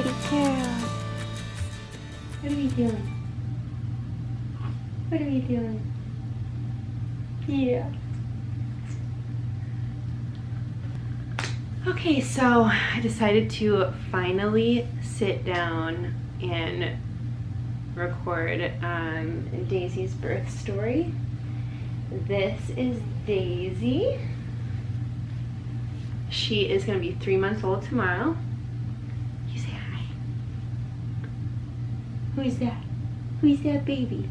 kitty girl. What are we doing? What are we doing? Yeah. Okay, so I decided to finally sit down and record Daisy's birth story. This is Daisy. She is going to be 3 months old tomorrow. You say hi. Who's that? Who's that baby?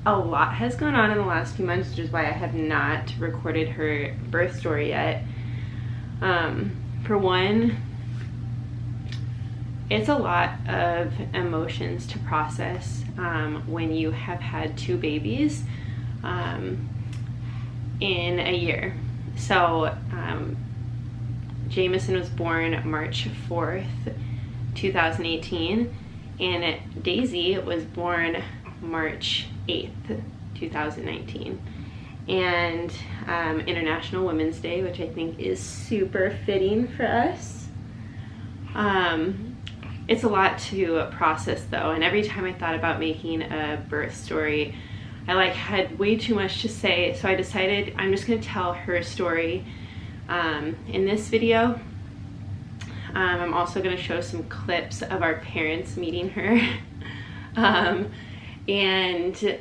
A lot has gone on in the last few months, which is why I have not recorded her birth story yet. For one, it's a lot of emotions to process when you have had 2 babies in a year. So Jameson was born March 4th, 2018, and Daisy was born March 8th, 2019. And International Women's Day, which I think is super fitting for us. It's a lot to process though, and every time I thought about making a birth story, I had way too much to say, so I decided I'm just going to tell her story in this video. I'm also going to show some clips of our parents meeting her. And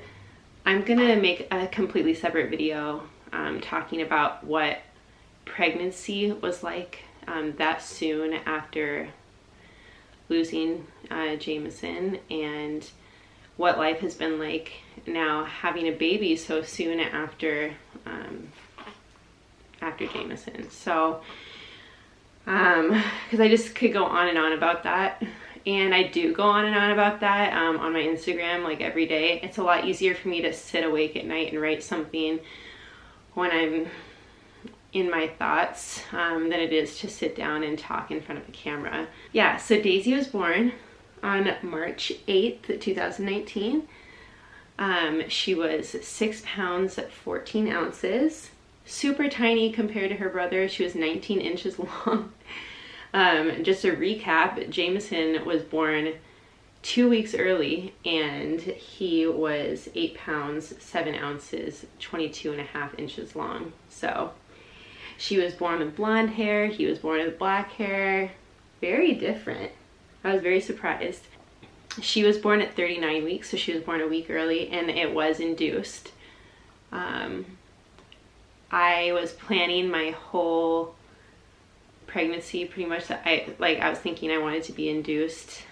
I'm going to make a completely separate video talking about what pregnancy was like that soon after losing Jameson, and what life has been like now having a baby so soon after Jameson. So because I just could go on and on about that, and I do go on and on about that on my Instagram every day. It's a lot easier for me to sit awake at night and write something when I'm in my thoughts than it is to sit down and talk in front of a camera. Yeah, so Daisy was born on March 8th, 2019. She was 6 pounds, 14 ounces. Super tiny compared to her brother. She was 19 inches long. Just to recap, Jameson was born 2 weeks early, and he was 8 pounds, 7 ounces, 22.5 inches long. So she was born with blonde hair, he was born with black hair. Very different. I was very surprised. She was born at 39 weeks, so she was born a week early, and it was induced. I was planning my whole pregnancy pretty much that I was thinking I wanted to be induced,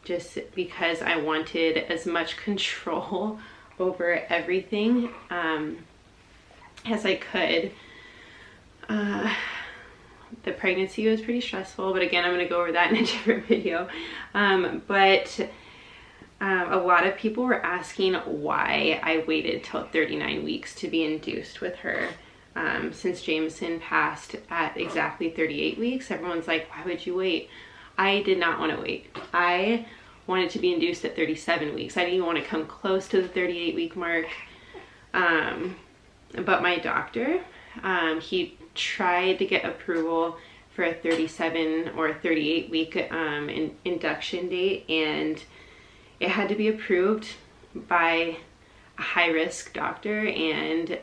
just because I wanted as much control over everything as I could. The pregnancy was pretty stressful, but again, I'm going to go over that in a different video. But a lot of people were asking why I waited till 39 weeks to be induced with her. Since Jameson passed at exactly 38 weeks, everyone's like, why would you wait? I did not want to wait. I wanted to be induced at 37 weeks. I didn't even want to come close to the 38-week mark. But my doctor, he tried to get approval for a 37 or 38-week induction date, and it had to be approved by a high-risk doctor. And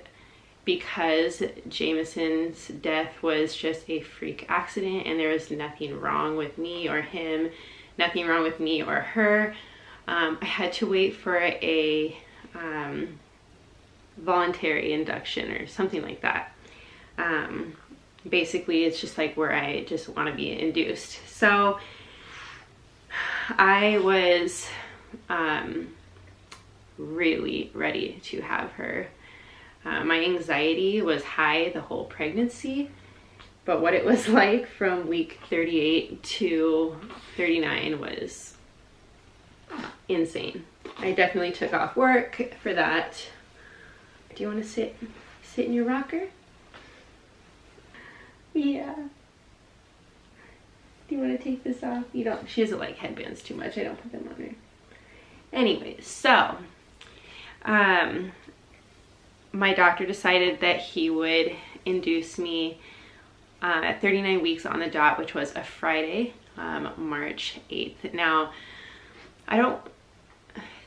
because Jameson's death was just a freak accident and there was nothing wrong with me or him, nothing wrong with me or her, I had to wait for a voluntary induction or something like that. Basically, it's just where I just want to be induced. So I was really ready to have her. My anxiety was high the whole pregnancy, but what it was like from week 38 to 39 was insane. I definitely took off work for that. Do you want to sit in your rocker? Yeah. Do you want to take this off? You don't. She doesn't like headbands too much. I don't put them on her. Anyways, so my doctor decided that he would induce me at 39 weeks on the dot, which was a Friday, March 8th. Now, I don't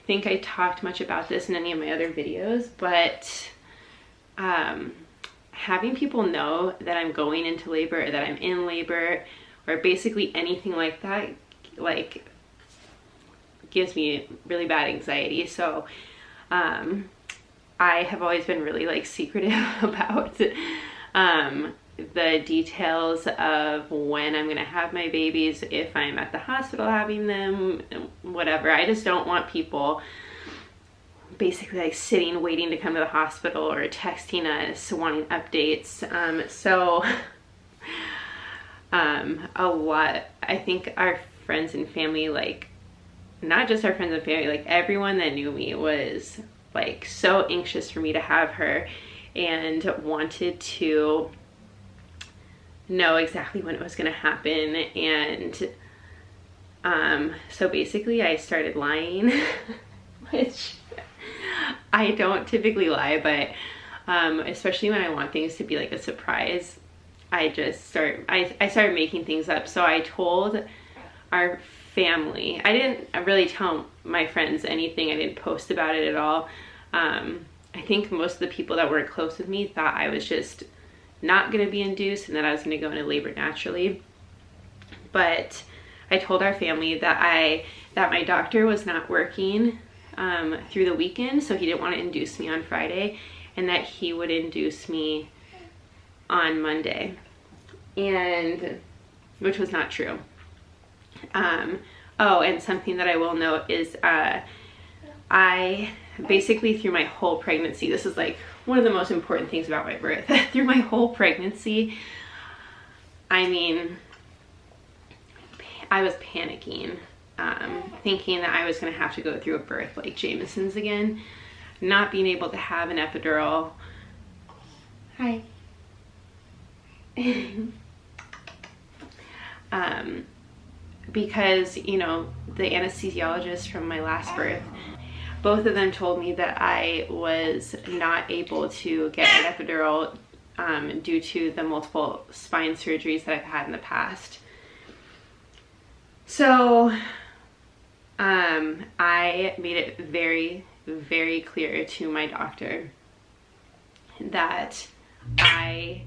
think I talked much about this in any of my other videos, but having people know that I'm going into labor or that I'm in labor or basically anything like that, like, gives me really bad anxiety. So I have always been really like secretive about the details of when I'm gonna have my babies, if I'm at the hospital having them, whatever. I just don't want people basically like sitting waiting to come to the hospital or texting us wanting updates. A lot, I think our friends and family, like, not just our friends and family, like everyone that knew me was like so anxious for me to have her and wanted to know exactly when it was going to happen. And so basically I started lying, which I don't typically lie, but especially when I want things to be like a surprise, I started making things up. So I told our family, I didn't really tell my friends anything, I didn't post about it at all. I think most of the people that were close with me thought I was just not going to be induced and that I was going to go into labor naturally. But I told our family that my doctor was not working through the weekend, so he didn't want to induce me on Friday, and that he would induce me on Monday, and which was not true. Oh, and something that I will note is I basically through my whole pregnancy, this is like one of the most important things about my birth, through my whole pregnancy, I mean, I was panicking, thinking that I was going to have to go through a birth like Jameson's again, not being able to have an epidural. Hi. Because, you know, the anesthesiologist from my last birth, both of them told me that I was not able to get an epidural due to the multiple spine surgeries that I've had in the past. So I made it very, very clear to my doctor that I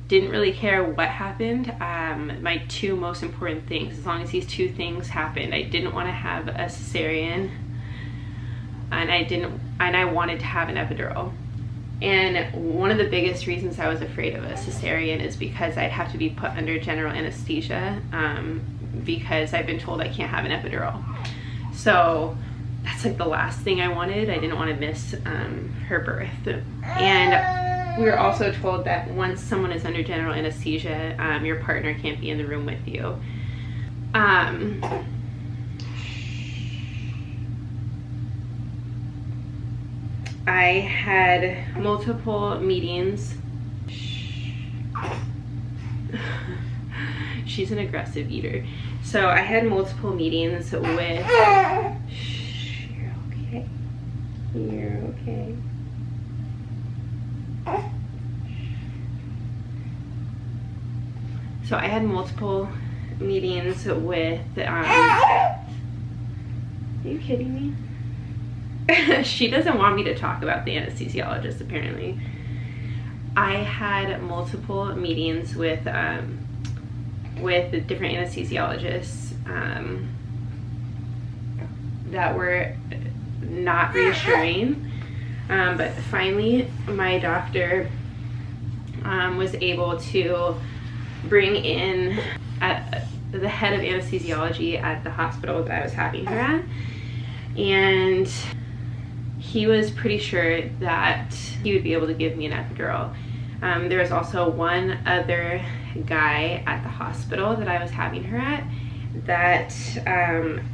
didn't really care what happened. My two most important things, as long as these two things happened, I didn't want to have a cesarean, and I wanted to have an epidural. And one of the biggest reasons I was afraid of a cesarean is because I'd have to be put under general anesthesia, because I've been told I can't have an epidural. So that's like the last thing I wanted. I didn't want to miss her birth. And we were also told that once someone is under general anesthesia, your partner can't be in the room with you. I had multiple meetings. She's an aggressive eater. So I had multiple meetings with... Shh, you're okay. You're okay. So I had multiple meetings with... Are you kidding me? She doesn't want me to talk about the anesthesiologist, apparently. I had multiple meetings with the different anesthesiologists that were not reassuring. But finally, my doctor was able to bring in the head of anesthesiology at the hospital that I was having her at, and he was pretty sure that he would be able to give me an epidural. There was also one other guy at the hospital that I was having her at that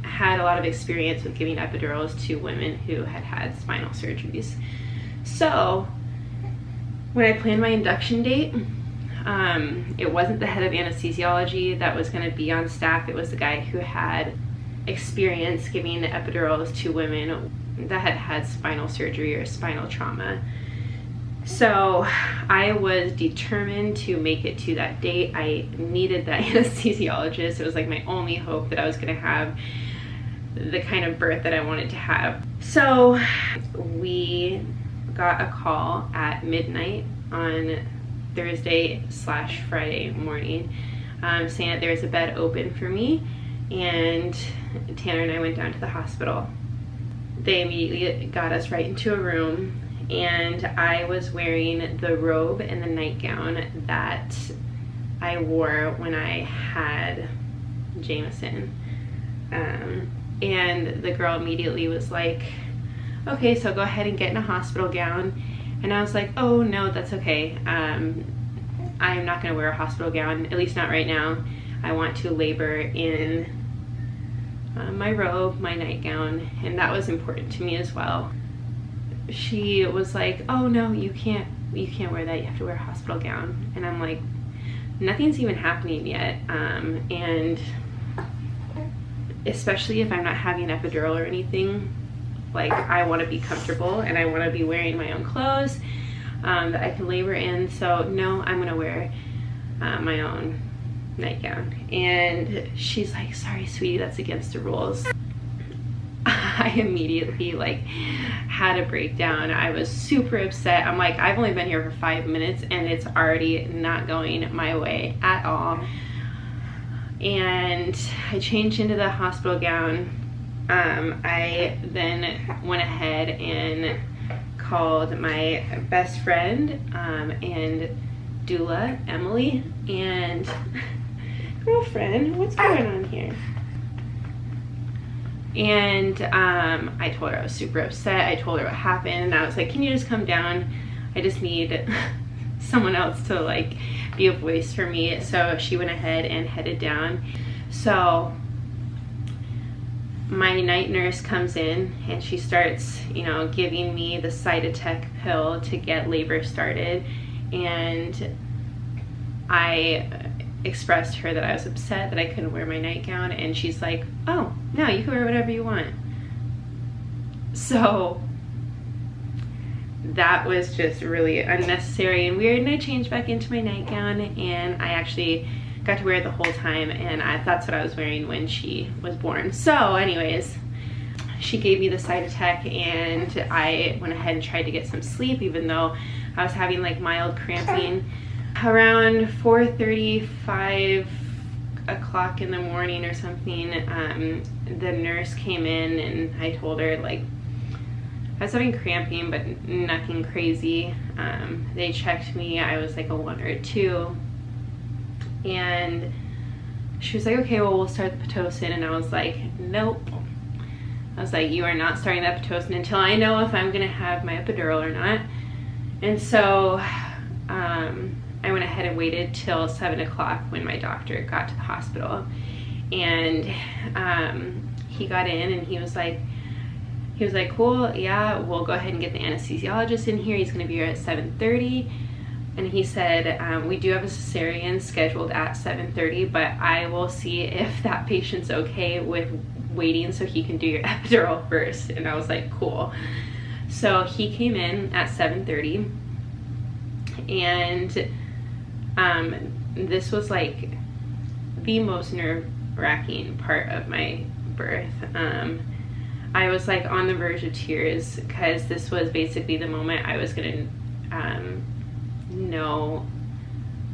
had a lot of experience with giving epidurals to women who had had spinal surgeries. So when I planned my induction date, it wasn't the head of anesthesiology that was going to be on staff. It was the guy who had experience giving epidurals to women that had had spinal surgery or spinal trauma. So I was determined to make it to that date. I needed that anesthesiologist. It was like my only hope that I was gonna have the kind of birth that I wanted to have. So we got a call at midnight on Thursday/Friday morning, saying that there was a bed open for me, and Tanner and I went down to the hospital. They immediately got us right into a room, and I was wearing the robe and the nightgown that I wore when I had Jameson. And the girl immediately was like, okay, so go ahead and get in a hospital gown. And I was like, oh no, that's okay. I'm not gonna wear a hospital gown, at least not right now. I want to labor in my robe, my nightgown, and that was important to me as well. She was like, oh no, you can't wear that, you have to wear a hospital gown. And I'm like, nothing's even happening yet. And especially if I'm not having an epidural or anything, like I want to be comfortable and I want to be wearing my own clothes that I can labor in. So no, I'm gonna wear my own nightgown. And she's like, sorry sweetie, that's against the rules. I immediately like had a breakdown. I was super upset. I'm like, I've only been here for 5 minutes and it's already not going my way at all. And I changed into the hospital gown. I then went ahead and called my best friend and doula, Emily, and girlfriend, what's going on here? And I told her I was super upset. I told her what happened, and I was like, can you just come down? I just need someone else to like be a voice for me. So she went ahead and headed down. So my night nurse comes in and she starts, you know, giving me the Cytotec pill to get labor started. And I expressed to her that I was upset that I couldn't wear my nightgown, and she's like, oh no, you can wear whatever you want. So that was just really unnecessary and weird, and I changed back into my nightgown, and I actually got to wear it the whole time, and that's what I was wearing when she was born. So anyways, she gave me the Cytotec, and I went ahead and tried to get some sleep, even though I was having like mild cramping. Around 4:35 o'clock in the morning or something, the nurse came in, and I told her like I was having cramping but nothing crazy. They checked me, I was like a 1 or a 2, and she was like, okay, well we'll start the Pitocin. And I was like, nope. I was like, you are not starting that Pitocin until I know if I'm gonna have my epidural or not. And so I went ahead and waited till 7 o'clock when my doctor got to the hospital, and he got in, and he was like, cool, yeah, we'll go ahead and get the anesthesiologist in here. He's gonna be here at 7:30. And he said, we do have a cesarean scheduled at 7:30, but I will see if that patient's okay with waiting so he can do your epidural first. And I was like, cool. So he came in at 7:30, and this was like the most nerve-wracking part of my birth. I was like on the verge of tears, because this was basically the moment I was gonna know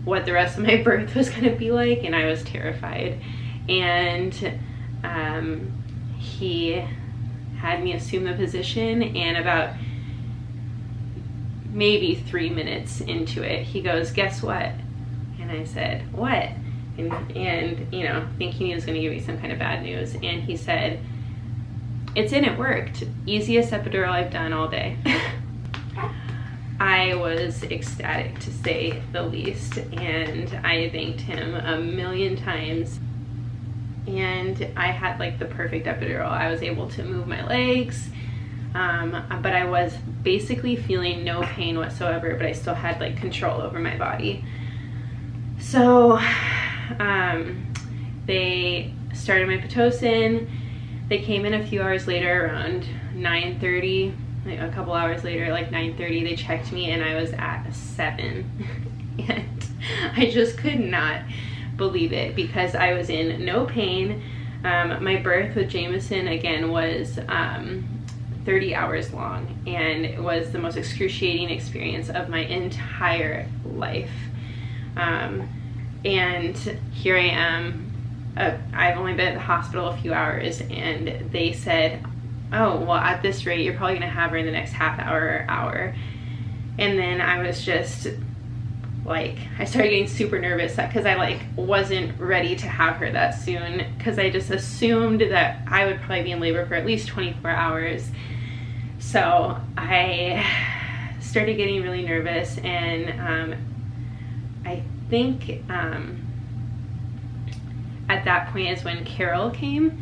what the rest of my birth was gonna be like, and I was terrified. And he had me assume the position, and about maybe 3 minutes into it, he goes, guess what? And I said, what? And you know, thinking he was gonna give me some kind of bad news, and he said, it's in, it worked. Easiest epidural I've done all day. I was ecstatic, to say the least, and I thanked him a million times. And I had like the perfect epidural. I was able to move my legs, but I was basically feeling no pain whatsoever, but I still had like control over my body. So they started my Pitocin. They came in a few hours later, around 9:30, like a couple hours later, like 9:30, they checked me and I was at a 7. And I just could not believe it because I was in no pain. My birth with Jameson again was 30 hours long, and it was the most excruciating experience of my entire life. And here I am. I've only been at the hospital a few hours, and they said, oh, well, at this rate, you're probably gonna have her in the next half hour or hour. And then I was just like, I started getting super nervous because I like wasn't ready to have her that soon, because I just assumed that I would probably be in labor for at least 24 hours. So I started getting really nervous, and I think at that point is when Carol came.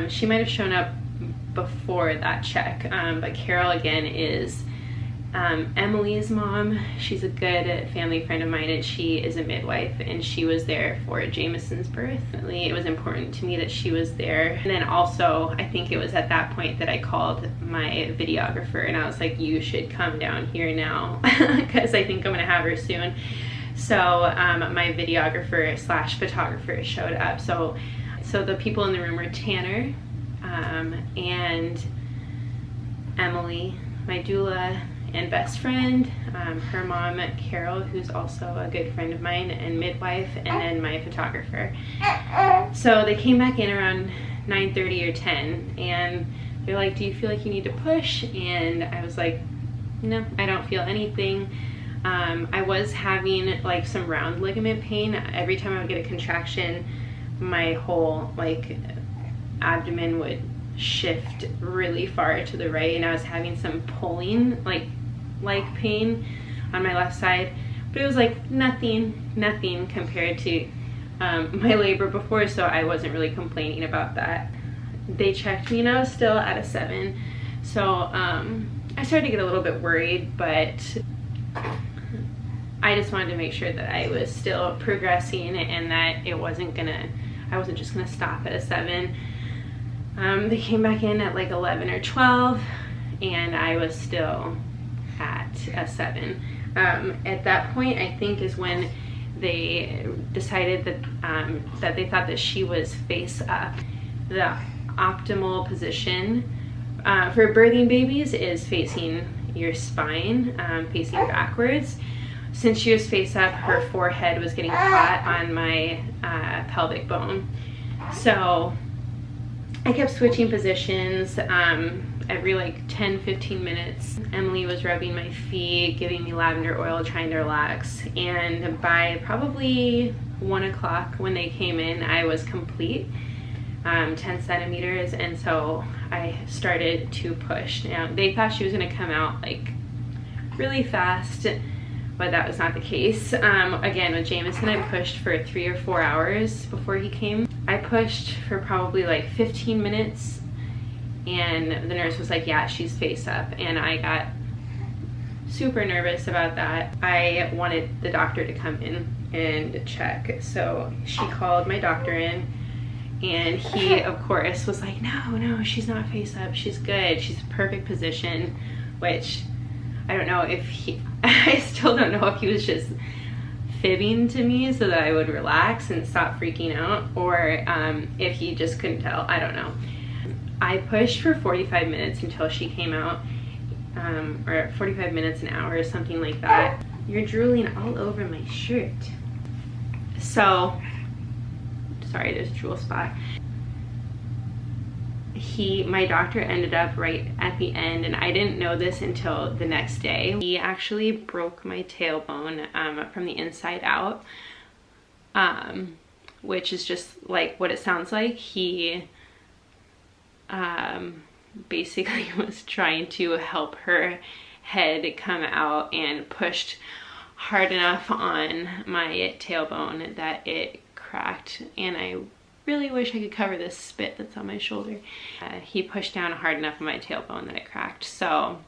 She might have shown up before that check, but Carol again is Emily's mom. She's a good family friend of mine, and she is a midwife, and she was there for Jameson's birth. It was important to me that she was there. And then also, I think it was at that point that I called my videographer, and I was like, you should come down here now because I think I'm gonna have her soon. So my videographer slash photographer showed up. So the people in the room were Tanner and Emily, my doula and best friend, her mom Carol, who's also a good friend of mine and midwife, and then my photographer. So they came back in around 9:30 or 10, and they're like, do you feel like you need to push? And I was like, no, I don't feel anything. I was having like some round ligament pain. Every time I would get a contraction, my whole like abdomen would shift really far to the right, and I was having some pulling like pain on my left side, but it was like nothing compared to my labor before, so I wasn't really complaining about that. They checked me and I was still at a 7, so I started to get a little bit worried, but I just wanted to make sure that I was still progressing and that I wasn't just gonna stop at a 7. They came back in at like 11 or 12, and I was still at a 7. At that point, I think is when they decided that that they thought that she was face up. The optimal position for birthing babies is facing your spine, facing backwards. Since she was face up, her forehead was getting caught on my pelvic bone. So I kept switching positions every like 10-15 minutes. Emily was rubbing my feet, giving me lavender oil, trying to relax. And by probably 1 o'clock when they came in, I was complete, 10 centimeters. And so I started to push. Now, they thought she was gonna come out like really fast, but that was not the case. Again, with Jameson, I pushed for 3 or 4 hours before he came. I pushed for probably like 15 minutes, and the nurse was like, yeah, she's face up. And I got super nervous about that. I wanted the doctor to come in and check. So she called my doctor in, and he, of course, was like, no, she's not face up. She's good. She's perfect position, which I don't know if I still don't know if he was just fibbing to me so that I would relax and stop freaking out, or if he just couldn't tell. I don't know. I pushed for 45 minutes until she came out, or 45 minutes, an hour, or something like that. You're drooling all over my shirt. So, sorry, there's a drool spot. My doctor ended up right at the end, and I didn't know this until the next day. He actually broke my tailbone from the inside out, which is just like what it sounds like. He basically was trying to help her head come out and pushed hard enough on my tailbone that it cracked, and I really wish I could cover this spit that's on my shoulder. He pushed down hard enough on my tailbone that it cracked. So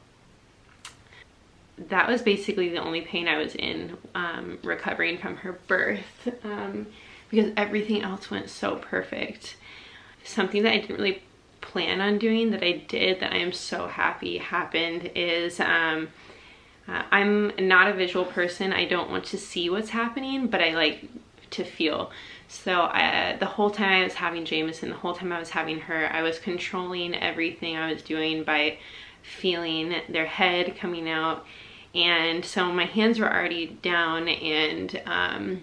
that was basically the only pain I was in, recovering from her birth, because everything else went so perfect. Something that I didn't really plan on doing that I did that I am so happy happened is I'm not a visual person. I don't want to see what's happening, but I like to feel. So the whole time I was having Jameson, the whole time I was having her, I was controlling everything I was doing by feeling their head coming out. And so my hands were already down, and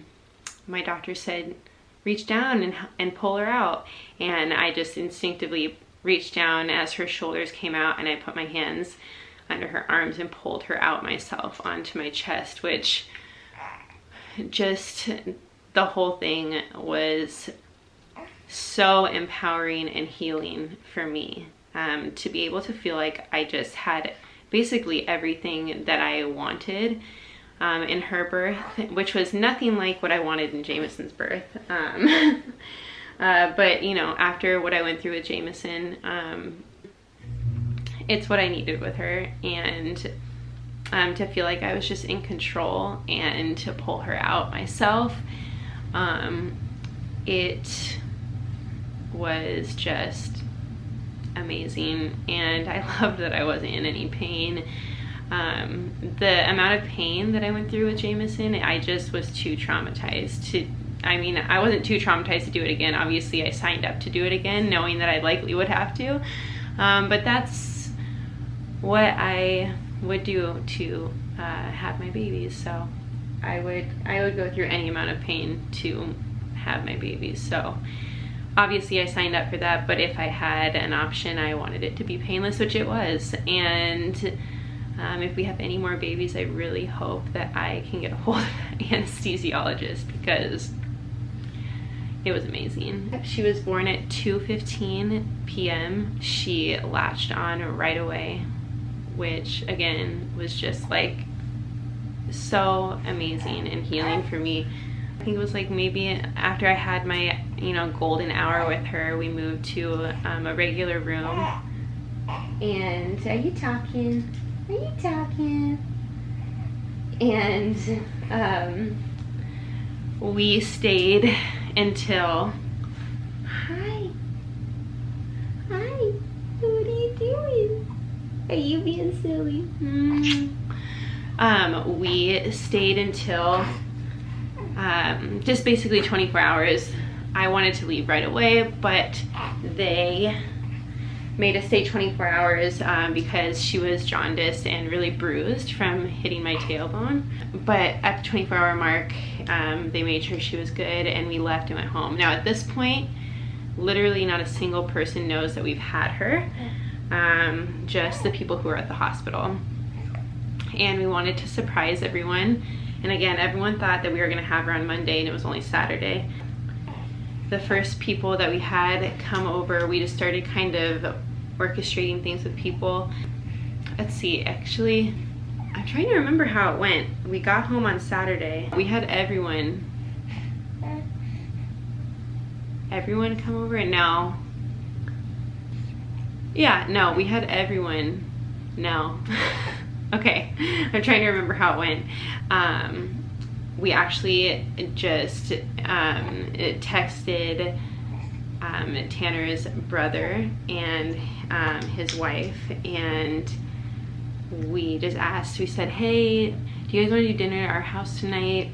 my doctor said, reach down and pull her out. And I just instinctively reached down as her shoulders came out, and I put my hands under her arms and pulled her out myself onto my chest, which just, the whole thing was so empowering and healing for me, to be able to feel like I just had basically everything that I wanted in her birth, which was nothing like what I wanted in Jameson's birth. But you know, after what I went through with Jameson, it's what I needed with her, and to feel like I was just in control and to pull her out myself. It was just amazing, and I loved that I wasn't in any pain. The amount of pain that I went through with Jameson, I just was too traumatized to, I mean, I wasn't too traumatized to do it again. Obviously, I signed up to do it again, knowing that I likely would have to. But that's what I would do to have my babies. So I would go through any amount of pain to have my babies. So obviously I signed up for that, but if I had an option, I wanted it to be painless, which it was. And if we have any more babies, I really hope that I can get a hold of an anesthesiologist, because it was amazing. She was born at 2:15 p.m. She latched on right away, which again was just like so amazing and healing for me. I think it was like maybe after I had my, you know, golden hour with her, we moved to a regular room. And are you talking? Are you talking? And we stayed until, hi, what are you doing? Are you being silly? We stayed until just basically 24 hours. I wanted to leave right away, but they made us stay 24 hours because she was jaundiced and really bruised from hitting my tailbone. But at the 24-hour mark, they made sure she was good, and we left and went home. Now at this point, literally not a single person knows that we've had her, just the people who are at the hospital. And we wanted to surprise everyone. And again, everyone thought that we were gonna have her on Monday, and it was only Saturday. The first people that we had come over, we just started kind of orchestrating things with people. Let's see, actually, I'm trying to remember how it went. We got home on Saturday. We had everyone come over, and no. Yeah, no, we had everyone, no. Okay, I'm trying to remember how it went. We actually just texted Tanner's brother and his wife, and we just asked, we said, hey, do you guys want to do dinner at our house tonight?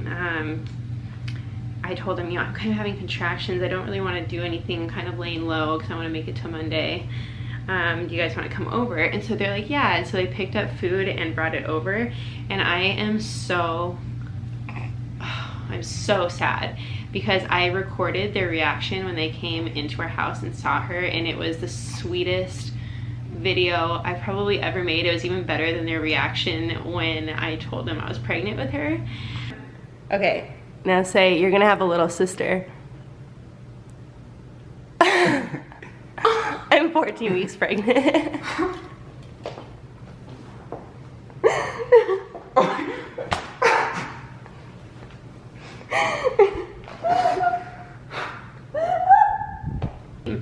I told them, you know, I'm kind of having contractions. I don't really want to do anything, kind of laying low because I want to make it till Monday. Do you guys want to come over? And so they're like, yeah. And so they picked up food and brought it over. And I am so, I'm so sad, because I recorded their reaction when they came into our house and saw her, and it was the sweetest video I've probably ever made. It was even better than their reaction when I told them I was pregnant with her. Okay, now say you're gonna have a little sister. I'm 14 weeks pregnant.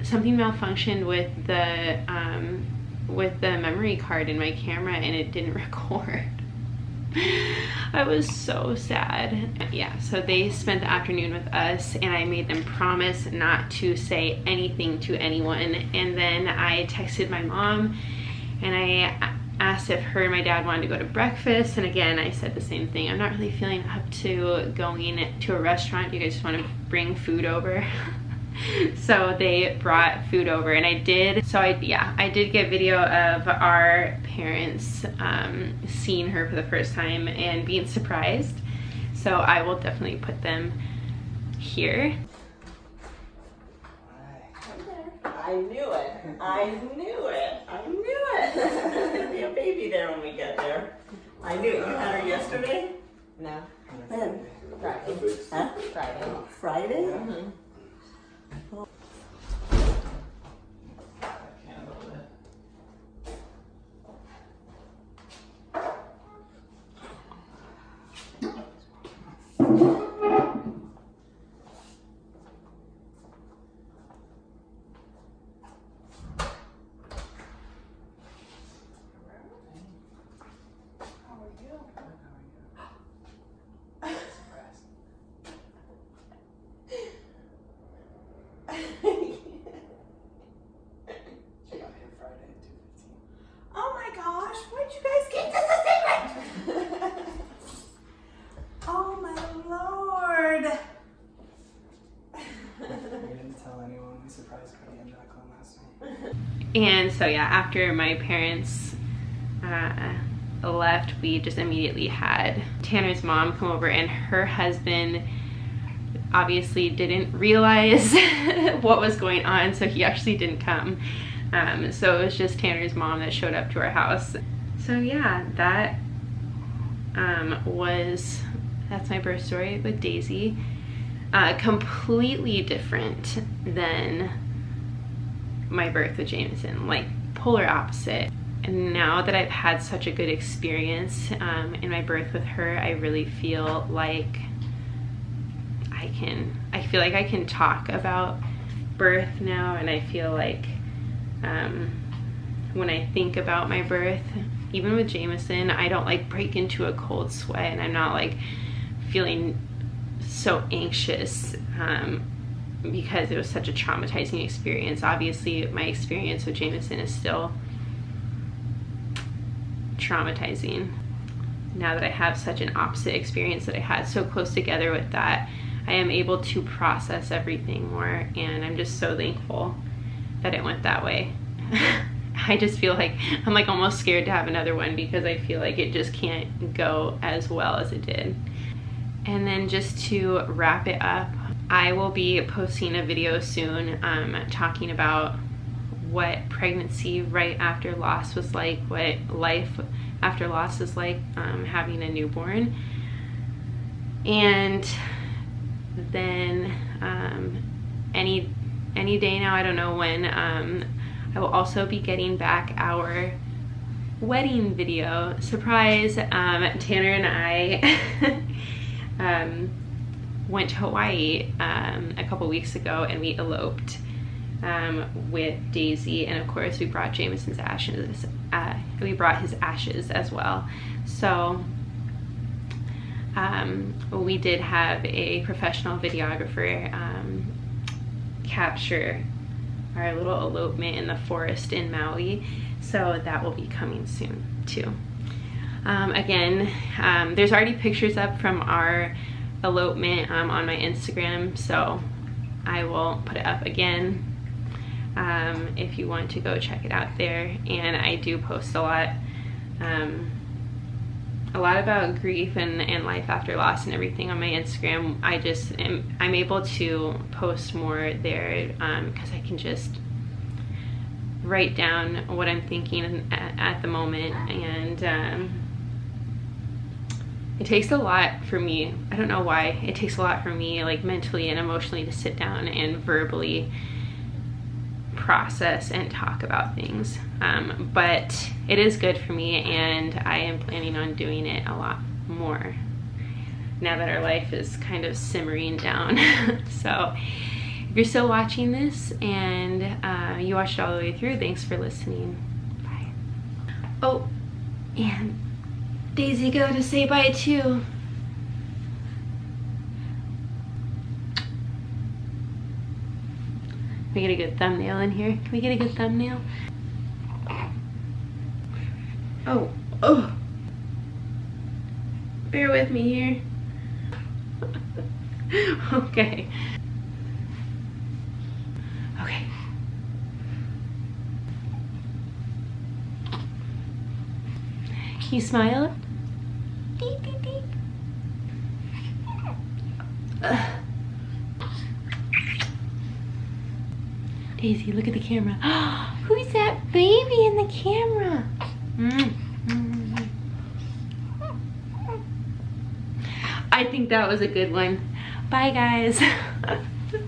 Something malfunctioned with the memory card in my camera, and it didn't record. I was so sad. Yeah, so they spent the afternoon with us and I made them promise not to say anything to anyone. And then I texted my mom and I asked if her and my dad wanted to go to breakfast. And again, I said the same thing. I'm not really feeling up to going to a restaurant. You guys just want to bring food over? So they brought food over and I did get video of our parents seeing her for the first time and being surprised. So I will definitely put them here. I knew it. I knew it. I knew it. There's gonna be a baby there when we get there. I knew it. You had her yesterday? No. When? Friday. Huh? Friday. Friday? Mm-hmm. Oh my gosh, where'd you guys get this a secret? Oh my lord. We didn't tell anyone. We surprised Cody and Jacqueline last night. And so yeah, after my parents left, we just immediately had Tanner's mom come over, and her husband obviously didn't realize what was going on, so he actually didn't come. So it was just Tanner's mom that showed up to our house. So yeah, that's my birth story with Daisy. Completely different than my birth with Jameson, like polar opposite. And now that I've had such a good experience in my birth with her, I really feel like I can talk about birth now, and I feel like when I think about my birth, even with Jameson, I don't like break into a cold sweat, and I'm not like feeling so anxious because it was such a traumatizing experience. Obviously, my experience with Jameson is still traumatizing. Now that I have such an opposite experience that I had so close together with that, I am able to process everything more, and I'm just so thankful that it went that way. I just feel like I'm like almost scared to have another one because I feel like it just can't go as well as it did. And then just to wrap it up, I will be posting a video soon talking about what pregnancy right after loss was like, what life after loss is like, having a newborn. And then any day now, I don't know when, I will also be getting back our wedding video. Surprise! Tanner and I went to Hawaii a couple weeks ago, and we eloped with Daisy, and of course we brought Jameson's ashes. We brought his ashes as well. So we did have a professional videographer capture our little elopement in the forest in Maui, so that will be coming soon too. Again, there's already pictures up from our elopement on my Instagram, so I will put it up again if you want to go check it out there. And I do post a lot about grief and life after loss and everything on my Instagram. I'm able to post more there because I can just write down what I'm thinking at the moment, and it takes a lot for me. I don't know why. It takes a lot for me, like mentally and emotionally, to sit down and verbally process and talk about things. But it is good for me, and I am planning on doing it a lot more now that our life is kind of simmering down. So if you're still watching this and you watched it all the way through, thanks for listening. Bye. Oh, and Daisy go to say bye too. Can we get a good thumbnail in here? Can we get a good thumbnail? Oh, oh. Bear with me here. Okay. Okay. Can you smile? Beep, beep, beep. Daisy, look at the camera. Who's that baby in the camera? I think that was a good one. Bye, guys.